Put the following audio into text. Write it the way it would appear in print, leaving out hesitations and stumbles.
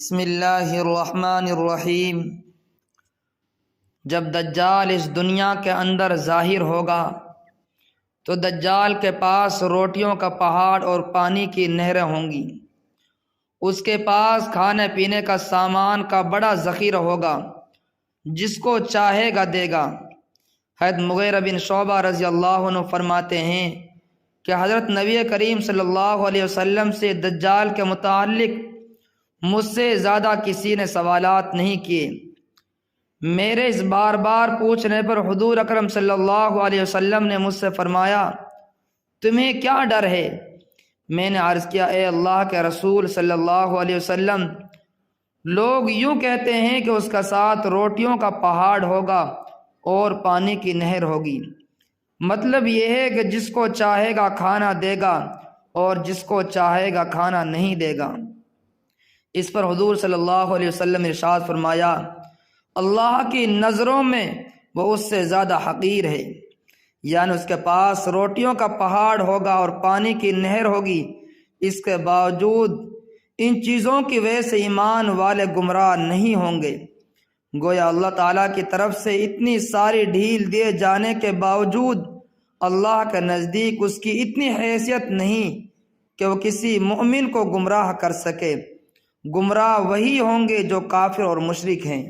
بسم اللہ الرحمن الرحیم۔ جب دجال اس دنیا کے اندر ظاہر ہوگا تو دجال کے پاس روٹیوں کا پہاڑ اور پانی کی نہریں ہوں گی۔ اس کے پاس کھانے پینے کا سامان کا بڑا ذخیرہ ہوگا، جس کو چاہے گا دے گا۔ حضرت مغیرہ بن شعبہ رضی اللہ عنہ فرماتے ہیں کہ حضرت نبی کریم صلی اللہ علیہ وسلم سے دجال کے متعلق مجھ سے زیادہ کسی نے سوالات نہیں کیے۔ میرے اس بار بار پوچھنے پر حضور اکرم صلی اللہ علیہ وسلم نے مجھ سے فرمایا، تمہیں کیا ڈر ہے؟ میں نے عرض کیا، اے اللہ کے رسول صلی اللہ علیہ وسلم، لوگ یوں کہتے ہیں کہ اس کا ساتھ روٹیوں کا پہاڑ ہوگا اور پانی کی نہر ہوگی۔ مطلب یہ ہے کہ جس کو چاہے گا کھانا دے گا اور جس کو چاہے گا کھانا نہیں دے گا۔ اس پر حضور صلی اللہ علیہ وسلم نے ارشاد فرمایا، اللہ کی نظروں میں وہ اس سے زیادہ حقیر ہے، یعنی اس کے پاس روٹیوں کا پہاڑ ہوگا اور پانی کی نہر ہوگی، اس کے باوجود ان چیزوں کی وجہ سے ایمان والے گمراہ نہیں ہوں گے۔ گویا اللہ تعالیٰ کی طرف سے اتنی ساری ڈھیل دیے جانے کے باوجود اللہ کے نزدیک اس کی اتنی حیثیت نہیں کہ وہ کسی مومن کو گمراہ کر سکے۔ گمراہ وہی ہوں گے جو کافر اور مشرک ہیں۔